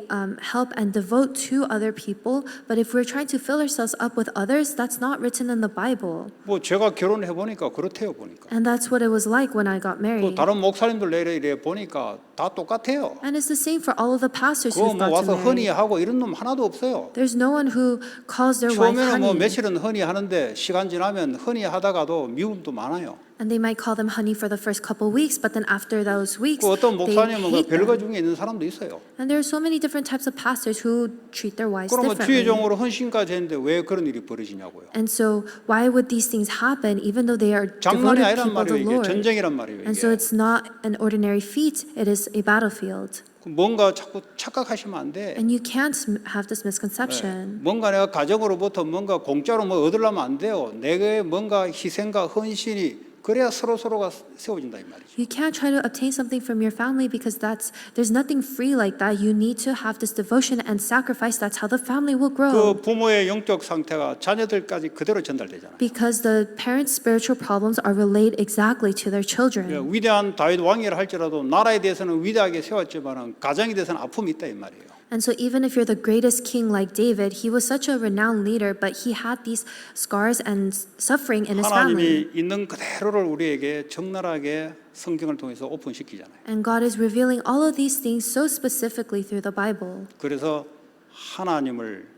help and devote to other people. But if we're trying to fill ourselves up with others, that's not written in the Bible. 뭐 제가 결혼해 보니까 그렇대요 보니까. And that's what it was like when I got 또 married. 다른 목사님들 이래 보니까 다 똑같아요. And it's the same for all of the pastors 그거 who've 뭐 got to 와서 marry. 헌의하고 이런 놈 하나도 없어요. There's no one who calls their wife 처음에는 뭐 honey. 며칠은 헌의하는데 시간 지나면 헌의하다가도 미움도 많아요. And they might call them honey for the first couple weeks, but then after those weeks, 그 어떤 they 목사님은 그 hate 별거 them. 중에 있는 사람도 있어요. And there are so many different types of pastors who treat their wives 그러면 주의 differently. 종으로 헌신까지 했는데 왜 그런 일이 벌어지냐고요. And so why would these things happen even though they are 장난이 devoted 아니란 people of 말이에요. the 이게 Lord? 전쟁이란 말이에요. And so 이게 it's not an ordinary feat, it is a battlefield. 뭔가 자꾸 착각하시면 안 돼. And you can't have this misconception. 뭔가 내가 가정으로부터 뭔가 공짜로 뭐 얻으려면 안 돼요. 내게 뭔가 희생과 헌신이 그래야 서로가 세워진다 이 말이죠. You can't try to obtain something from your family because there's nothing free like that. You need to have this devotion and sacrifice. That's how the family will 그 grow. 부모의 영적 상태가 자녀들까지 그대로 전달되잖아요. Because the parents' spiritual problems are relayed exactly to their children. 위대한 다윗 왕이라 할지라도 나라에 대해서는 위대하게 세웠지만 가정에 대해서는 아픔이 있다 이 말이에요. And so even if you're the greatest king like David, he was such a renowned leader, but he had these scars and suffering in his family. 하나님이 있는 그대로를 우리에게 적나라하게 성경을 통해서 오픈시키잖아요. And God is revealing all of these things so specifically through the Bible. 그래서 하나님을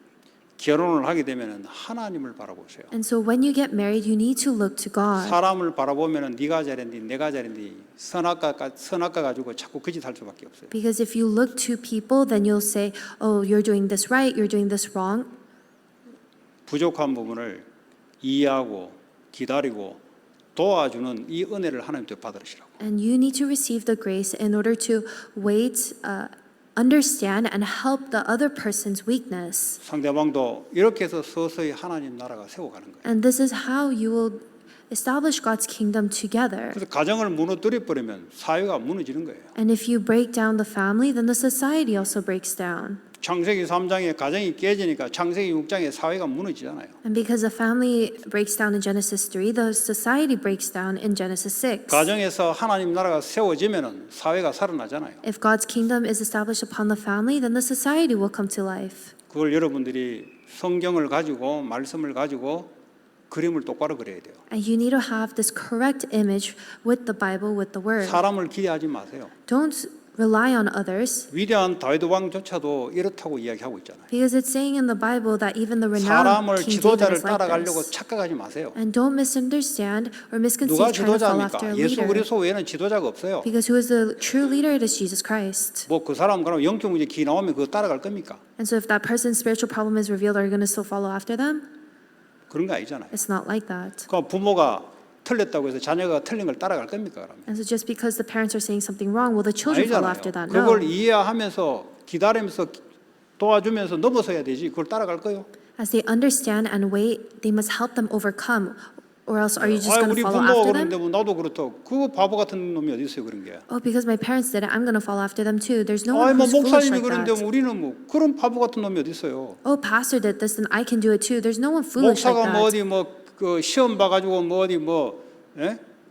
결혼을 하게 되면은 하나님을 바라보세요. And so when you get married, you need to look to God. 사람을 바라보면은 네가 잘했니, 내가 잘했니, 선악과 가지고 자꾸 그 짓 할 수밖에 없어요. Because if you look to people, then you'll say, oh, you're doing this right, you're doing this wrong. 부족한 부분을 이해하고 기다리고 도와주는 이 은혜를 하나님께 받으시라고. And you need to receive the grace in order to wait, understand, and help the other person's weakness. 상대방도 이렇게 해서 서서히 하나님 나라가 세워가는 거예요. And this is how you will establish God's kingdom together. 그래서 가정을 무너뜨려 버리면 사회가 무너지는 거예요. And if you break down the family, then the society also breaks down. 창세기 3장에 가정이 깨지니까 창세기 6장에 사회가 무너지잖아요. And because the family breaks down in Genesis 3, the society breaks down in Genesis 6. 가정에서 하나님 나라가 세워지면은 사회가 살아나잖아요. If God's kingdom is established upon the family, then the society will come to life. 그걸 여러분들이 성경을 가지고 말씀을 가지고 그림을 똑바로 그려야 돼요. And you need to have this correct image with the Bible, with the Word. 사람을 기대하지 마세요. Don't rely on others, 위대한 다윗 왕조차도 이렇다고 이야기하고 있잖아요. because it's saying in the Bible that even the renowned 사람을 King David 지도자를 is like 따라가려고 this. 착각하지 마세요. And don't misunderstand or misconceive 누가 trying to follow after 지도자입니까? a 예수 leader. 그리스도 외에는 지도자가 없어요. Because who is the true leader? It is Jesus Christ. 뭐 그 사람 그럼 영적 문제 기 나오면 그거 따라갈 겁니까? And so if that person's spiritual problem is revealed, are you going to still follow after them? 그런 거 아니잖아요. It's not like that. 그 부모가 틀렸다고 해서 자녀가 틀린 걸 따라갈 겁니까 그러면? And so just because the parents are saying something wrong, will the children follow after 아니잖아요. that? No. 그걸 이해하면서 기다리면서 도와주면서 넘어서야 되지. 그걸 따라갈 거요? As they understand and wait, they must help them overcome. Or else are you just going 우리 to follow 부모가 after 그러는데 them? 뭐 나도 그렇다고. 그 바보 같은 놈이 어디 있어요 그런 게? Oh, because my parents did it, I'm going to follow after them too. There's no 뭐 one who's foolish 목사님이 like 그런데 that. 우리는 뭐 그런 바보 같은 놈이 어디 있어요? Oh, pastor did this, then I can do it too. There's no one foolish like 목사가 뭐 that. 어디 그 시험 봐가지고 뭐 어디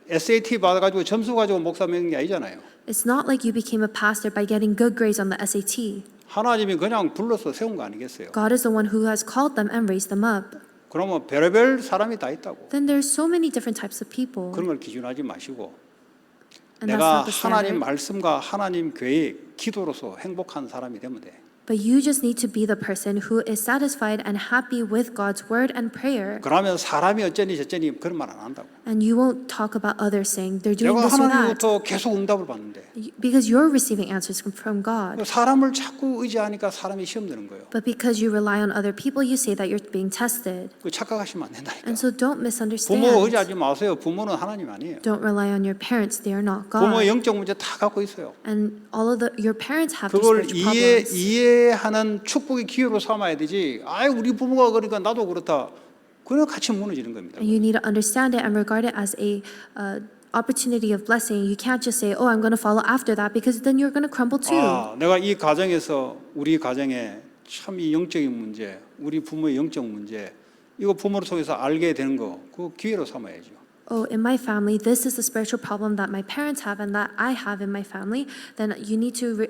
SAT 받아가지고 점수 가지고 목사 맺는 게 아니잖아요. It's not like you became a pastor by getting good grades on the SAT. 하나님이 그냥 불러서 세운 거 아니겠어요? God is the one who has called them and raised them up. 그러면 별의별 사람이 다 있다고. Then there's so many different types of people. 그런 걸 기준하지 마시고 And that's 내가 not the 하나님 standard. 말씀과 하나님 교회의 기도로서 행복한 사람이 되면 돼. But you just need to be the person who is satisfied and happy with God's word and prayer. 그러면 사람이 어쩌니 저쩌니 그런 말 안 한다고. And you won't talk about others saying they're doing 내가 this or that. 하나님으로부터 계속 응답을 받는데 Because you're receiving answers from God. 사람을 자꾸 의지하니까 사람이 시험 드는 거예요. But because you rely on other people, you say that you're being tested. 그 착각하시면 안 된다니까. And so don't misunderstand. 부모 의지하지 마세요. 부모는 하나님 아니에요. Don't rely on your parents. They are not 부모 God. 영적 문제 다 갖고 있어요. And all of your parents have these 그걸 spiritual problems. 이해하는 축복의 기회로 삼아야 되지. 아이 우리 부모가 그러니까 나도 그렇다. 그냥 같이 무너지는 겁니다. And you need to understand it and regard it as a opportunity of blessing. You can't just say, "Oh, I'm going to follow after that," because then you're going to crumble too. 아, 내가 이 가정에서 우리 가정에 참 이 영적인 문제, 우리 부모의 영적 문제, 이거 부모를 통해서 알게 되는 거, 그 기회로 삼아야죠. Oh, in my family, this is the spiritual problem that my parents have and that I have in my family. Then you need to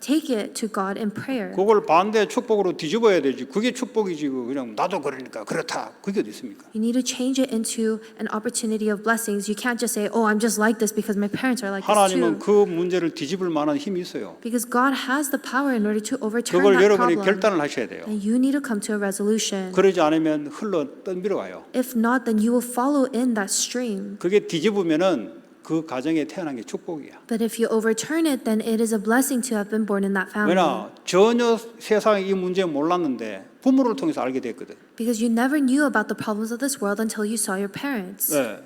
take it to God in prayer. 그걸 반대 축복으로 뒤집어야 되지. 그게 축복이지. 그냥 나도 그러니까 그렇다. 그게 어디 있습니까? You need to change it into an opportunity of blessings. You can't just say, "Oh, I'm just like this because my parents are like this 하나님은 too." 그 문제를 뒤집을 만한 힘이 있어요. Because God has the power in order to overturn 그걸 that 여러분이 problem. 결단을 하셔야 돼요. And you need to come to a resolution. 그러지 않으면 흘러 떠밀어 가요. If not, then you will follow in that stream. 그게 뒤집으면은 그 가정에 태어난 게 축복이야. But if you overturn it, then it is a blessing to have been born in that family. 왜냐 전혀 세상에 이 문제 몰랐는데 부모를 통해서 알게 됐거든. Because you never knew about the problems of this world until you saw your parents. 네.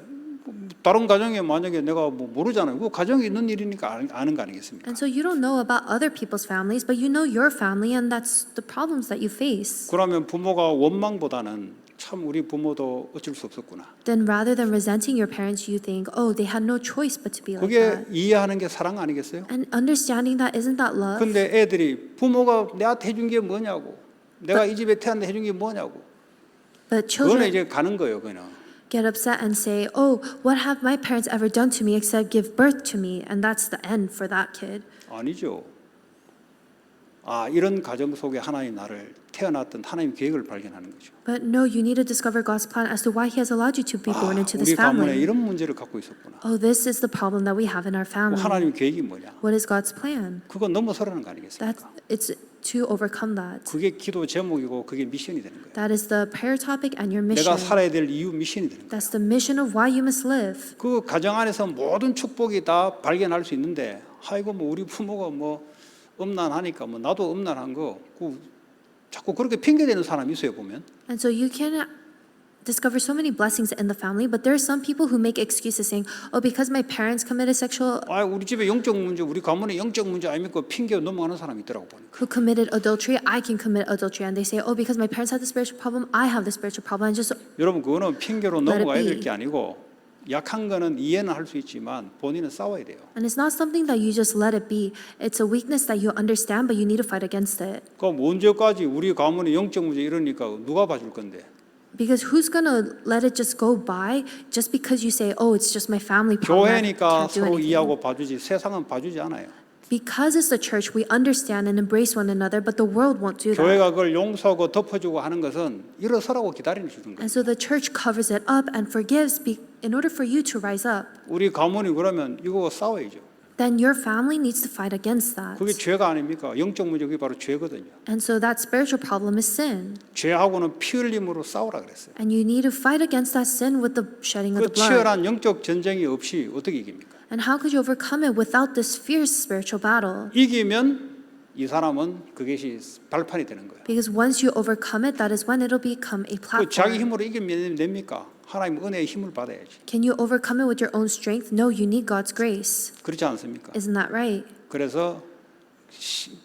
다른 가정에 만약에 내가 뭐 모르잖아요. 그 가정에 있는 일이니까 아는 거 아니겠습니까? And so you don't know about other people's families, but you know your family, and that's the problems that you face. 그러면 부모가 원망보다는 참 우리 부모도 어쩔 수 없었구나. Then rather than resenting your parents, you think, oh, they had no choice but to be like 그게 that. 이해하는 게 사랑 아니겠어요? And understanding that, isn't that love? 근데 애들이 부모가 내한테 해준 게 뭐냐고, 내가 이 집에 태어났는데 해준 게 뭐냐고, But 그거는 children 이제 가는 거예요, 그냥. get upset and say, oh, what have my parents ever done to me except give birth to me? And that's the end for that kid. 아니죠. 아, 이런 가정 속에 하나님 나를 태어났던 하나님 계획을 발견하는 거죠. But no, you need to discover God's plan as to why He has allowed you to be born 아, into this 우리 가문에 family. 이런 문제를 갖고 있었구나. Oh, this is the problem that we have in our family. 하나님 계획이 뭐냐? What is God's plan? 그거 넘어서라는 거 That 아니겠습니까? it's to overcome that. 그게 기도 제목이고 그게 미션이 되는 거예요. That is the prayer topic and your mission. 내가 살아야 될 이유 미션이 되는 거예요. That's the mission of why you must live. 그 가정 안에서 모든 축복이 다 발견할 수 있는데, 아이고 뭐 우리 부모가 뭐 음란하니까 뭐 나도 음란한 거, 그 자꾸 그렇게 핑계대는 사람이 있어요 보면. And so you can discover so many blessings in the family, but there are some people who make excuses saying, oh, because my parents committed sexual, 아, 우리 집에 영적 문제, 우리 가문에 영적 문제 아닙니까? 핑계 넘어가는 사람이 있더라고 보니까. who committed adultery, I can commit adultery. And they say, oh, because my parents had the spiritual problem, I have the spiritual problem. And just 여러분 그거는 핑계로 Let it 넘어가야 될 be. 게 아니고, 약한 거는 이해는 할 수 있지만 본인은 싸워야 돼요. And it's not something that you just let it be. It's a weakness that you understand, but you need to fight against it. 그럼 언제까지 우리 가문에 영적 문제 이러니까 누가 봐줄 건데? Because who's going to let it just go by just because you say, oh, it's just my family problem. I 교회니까 can't do 서로 anything. 이해하고 봐주지 세상은 봐주지 않아요. Because it's the church, we understand and embrace one another, but the world won't do that. 교회가 그걸 용서하고 덮어주고 하는 것은 일어서라고 기다리는 주는 거예요. And so the church covers it up and forgives in order for you to rise up. 우리 가문이 그러면 이거 싸워야죠. Then your family needs to fight against that. 그게 죄가 아닙니까? 영적 문제 그게 바로 죄거든요. And so that spiritual problem is sin. 죄하고는 피 흘림으로 싸우라 그랬어요. And you need to fight against that sin with the shedding of 그 the blood. 치열한 영적 전쟁이 없이 어떻게 이깁니까? And how could you overcome it without this fierce spiritual battle? 이기면 이 사람은 그것이 발판이 되는 거예요. Because once you overcome it, that is when it'll become a 그 자기 platform. 힘으로 이기면 됩니까? 하나님 은혜의 힘을 받아야지. Can you overcome it with your own strength? No, you need God's grace. 그렇지 않습니까? Isn't that right? 그래서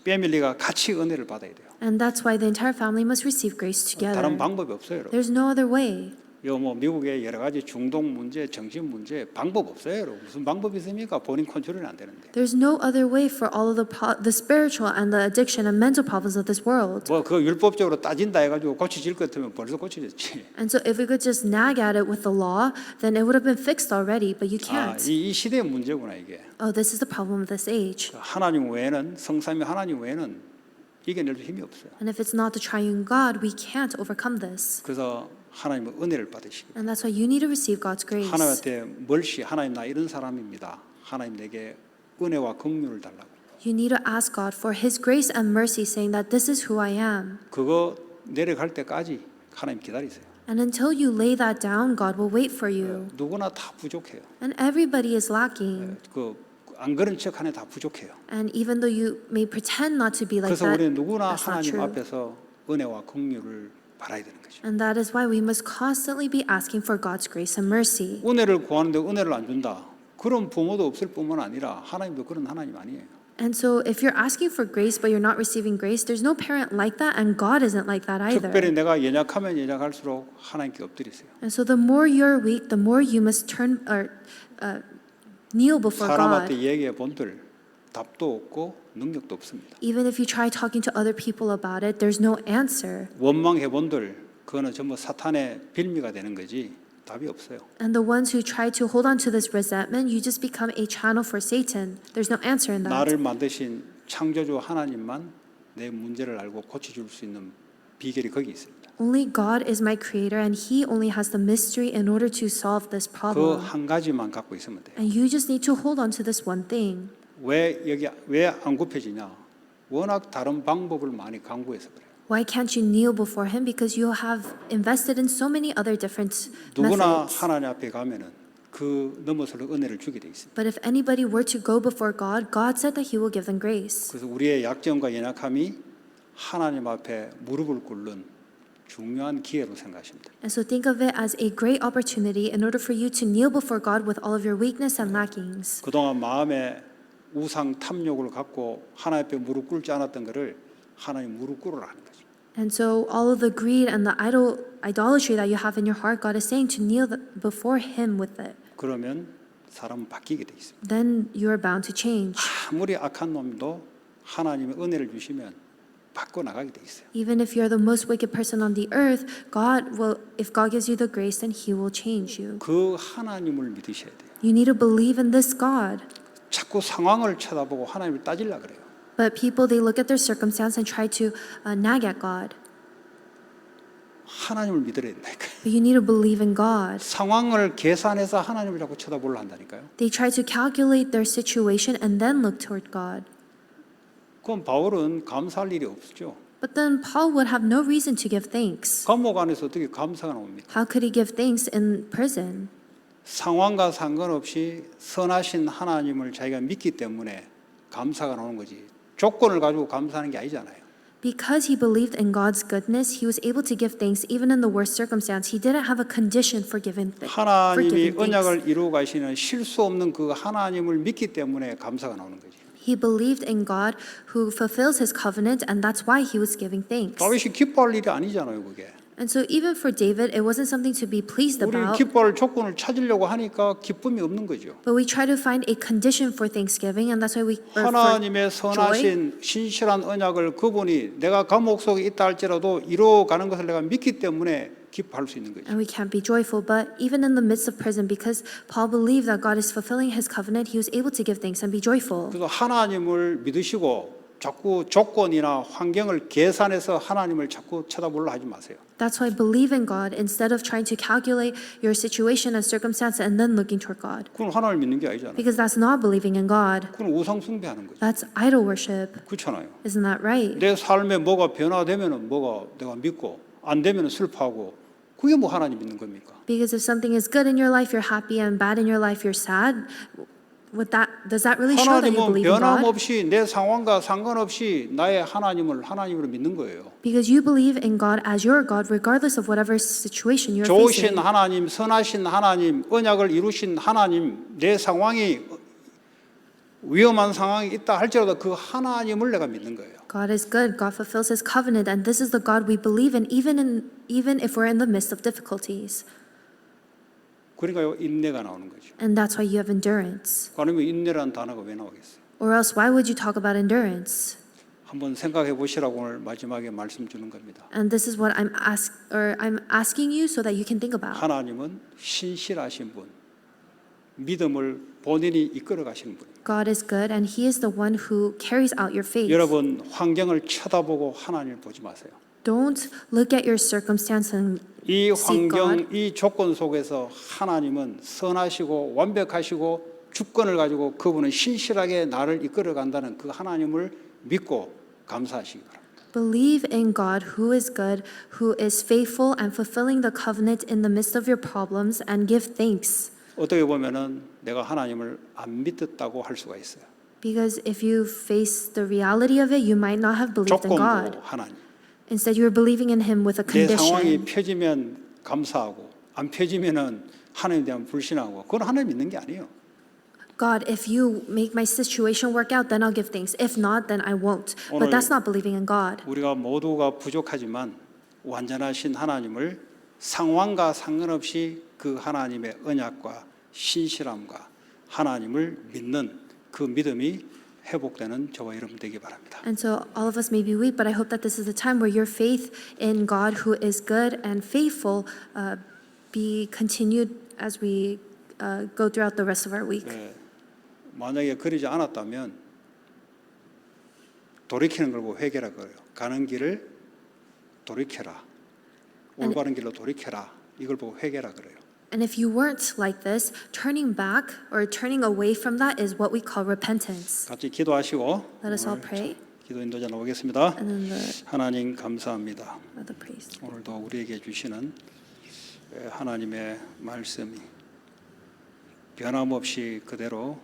패밀리가 같이 은혜를 받아야 돼요. And that's why the entire family must receive grace together. 다른 방법이 없어요, 여러분. There's no other way. 요 뭐 미국의 여러 가지 중동 문제, 정신 문제 방법 없어요, 여러분. 무슨 방법이 있습니까? 본인 컨트롤이 안 되는데. There's no other way for all of the spiritual and the addiction and mental problems of this world. 뭐 그 율법적으로 따진다 해가지고 고쳐질 것 같으면 벌써 고쳐졌지. And so if we could just nag at it with the law, then it would have been fixed already, but you 아, can't. 이 시대의 문제구나 이게. Oh, this is the problem of this age. 하나님 외에는 성삼위 하나님 외에는 이겨낼 힘이 없어요. And if it's not the triune God, we can't overcome this. 그래서 하나님의 은혜를 받으시고 And that's why you need to receive God's grace. 하나님한테 멀시 하나님 나 이런 사람입니다. 하나님 내게 은혜와 긍휼을 달라고. You need to ask God for His grace and mercy, saying that this is who I am. 그거 내려갈 때까지 하나님 기다리세요. And until you lay that down, God will wait for you. 누구나 다 부족해요. And everybody is lacking. 안 그런 척 하네 다 부족해요. And even though you may pretend not to be like 그래서 that, 우리는 누구나 that's not 하나님 true. 앞에서 은혜와 긍휼을 바라야 되는 거죠. And that is why we must constantly be asking for God's grace and mercy. 은혜를 구하는데 은혜를 안 준다. 그런 부모도 없을 뿐만 아니라 하나님도 그런 하나님 아니에요. And so if you're asking for grace but you're not receiving grace, there's no parent like that, and God isn't like that 특별히 either. 내가 연약하면 연약할수록 하나님께 엎드리세요. And so the more you're weak, the more you must turn or kneel before 사람한테 God. 얘기해 본들 답도 없고 능력도 없습니다. Even if you try talking to other people about it, there's no answer. 원망해 본들 그거는 전부 사탄의 빌미가 되는 거지 답이 없어요. And the ones who try to hold on to this resentment, you just become a channel for Satan. There's no answer in that. 나를 만드신 창조주 하나님만 내 문제를 알고 고쳐줄 수 있는 비결이 거기 있습니다. Only God is my creator, and He only has the mystery in order to solve this 그 problem. 한 가지만 갖고 있으면 돼요. And you just need to hold on to this one thing. 왜 안 굽혀지냐? 워낙 다른 방법을 많이 강구해서 그래요. Why can't you kneel before Him? Because you have invested in so many other different 누구나 methods. 하나님 앞에 가면은 그 넘어서는 은혜를 주게 돼 있습니다. But if anybody were to go before God, God said that He will give them grace. 그래서 우리의 약점과 연약함이 하나님 앞에 무릎을 꿇는 중요한 기회로 생각하십니다. And so think of it as a great opportunity in order for you to kneel before God with all of your weakness and lackings. 그동안 마음에 우상 탐욕을 갖고 하나님 앞에 무릎 꿇지 않았던 것을 하나님 무릎 꿇으라 하는 거죠. And so all of the greed and the idolatry that you have in your heart, God is saying to kneel before Him with it. 그러면 사람은 바뀌게 돼 있습니다. Then you are bound to change. 아무리 악한 놈도 하나님의 은혜를 주시면 바꿔 나가게 돼 있어요. Even if you're the most wicked person on the earth, if God gives you the grace, then He will change you. 그 하나님을 믿으셔야 돼요. You need to believe in this God. 자꾸 상황을 쳐다보고 하나님을 따지려 그래요. But people, they look at their circumstance and try to nag at God. 하나님을 믿어야 된다니까요. But you need to believe in God. 상황을 계산해서 하나님을 자꾸 쳐다보려 한다니까요. They try to calculate their situation and then look toward God. 그럼 바울은 감사할 일이 없죠. But then Paul would have no reason to give thanks. 감옥 안에서 어떻게 감사가 나옵니까? How could he give thanks in prison? 상황과 상관없이 선하신 하나님을 자기가 믿기 때문에 감사가 나오는 거지. 조건을 가지고 감사하는 게 아니잖아요. Because he believed in God's goodness, he was able to give thanks even in the worst circumstance. He didn't have a condition for giving 하나님이 thanks. 언약을 이루어 가시는 실수 없는 그 하나님을 믿기 때문에 감사가 나오는 거지. He believed in God who fulfills his covenant, and that's why he was giving thanks. 다윗이 기뻐할 일이 아니잖아요, 그게. And so even for David, it wasn't something to be pleased 우리는 about. 기뻐할 조건을 찾으려고 하니까 기쁨이 없는 거죠. But we try to find a condition for thanksgiving, and that's why 하나님의 선하신 신실한 언약을 그분이 내가 감옥 속에 있다 할지라도 이루어가는 것을 내가 믿기 때문에 기뻐할 수 있는 거죠. and we can't be joyful. But even in the midst of prison, because Paul believed that God is fulfilling his covenant, he was able to give thanks and be joyful. 그래서 하나님을 믿으시고 자꾸 조건이나 환경을 계산해서 하나님을 자꾸 쳐다보려 하지 마세요. That's why believe in God instead of trying to calculate your situation and circumstance and then looking toward God. 그건 하나님을 믿는 게 아니잖아요. Because that's not believing in God. 그건 우상 숭배하는 거죠. That's idol worship. 그렇잖아요. Isn't that right? 내 삶에 뭐가 변화되면은 뭐가 내가 믿고 안 되면은 슬퍼하고 그게 뭐 하나님 믿는 겁니까? Because if something is good in your life, you're happy, and bad in your life, you're sad. Does that really show that you 하나님은 believe in God? 변함없이 내 상황과 상관없이 나의 하나님을 하나님으로 믿는 거예요. Because you believe in God as your God, regardless of whatever situation you're 좋으신 facing. 하나님, 선하신 하나님, 언약을 이루신 하나님, 내 상황이 위험한 상황이 있다 할지라도 그 하나님을 내가 믿는 거예요. God is good. God fulfills His covenant, and this is the God we believe in, even if we're in the midst of difficulties. 그러니까 인내가 나오는 거죠. And that's why you have endurance. 그러면 인내라는 단어가 왜 나오겠어요? Or else, why would you talk about endurance? 한번 생각해 보시라고 오늘 마지막에 말씀 주는 겁니다. And this is what I'm asking you so that you can think about. 하나님은 신실하신 분, 믿음을 본인이 이끌어 가시는 분. God is good, and He is the one who carries out your faith. 여러분 환경을 쳐다보고 하나님을 보지 마세요. Don't look at your circumstance and 이 seek God. 환경, 이 조건 속에서 하나님은 선하시고 완벽하시고 주권을 가지고 그분은 신실하게 나를 이끌어 간다는 그 하나님을 믿고 감사하시기 바랍니다. Believe in God who is good, who is faithful and fulfilling the covenant in the midst of your problems, and give thanks. 어떻게 보면은 내가 하나님을 안 믿었다고 할 수가 있어요. Because if you face the reality of it, you might not have believed in God. 조건부 하나님. Instead, you are believing in Him with a 내 상황이 condition. 펴지면 감사하고 안 펴지면은 하나님에 대한 불신하고 그건 하나님 믿는 게 아니에요. God, if you make my situation work out, then I'll give thanks. If not, then I won't. But that's not believing in God. 우리가 모두가 부족하지만 완전하신 하나님을 상황과 상관없이 그 하나님의 언약과 신실함과 하나님을 믿는 그 믿음이 회복되는 저와 여러분 되기 바랍니다. And so all of us may be weak, but I hope that this is the time where your faith in God, who is good and faithful, be continued as we go throughout the rest of our week. 네, 만약에 그러지 않았다면 돌이키는 걸 보고 회개라 그래요. 가는 길을 돌이켜라. 올바른 길로 돌이켜라. 이걸 보고 회개라 그래요. And if you weren't like this, turning back or turning away from that is what we call repentance. 같이 기도하시고 Let us all 오늘 pray. 기도 인도자 나오겠습니다. And then the 하나님 감사합니다. praise. 오늘도 우리에게 주시는 하나님의 말씀이 변함없이 그대로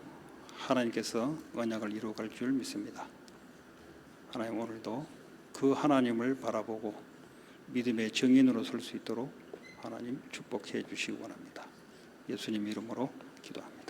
하나님께서 언약을 이루어갈 줄 믿습니다. 하나님 오늘도 그 하나님을 바라보고 믿음의 증인으로 설 수 있도록 하나님 축복해 주시기 원합니다. 예수님 이름으로 기도합니다.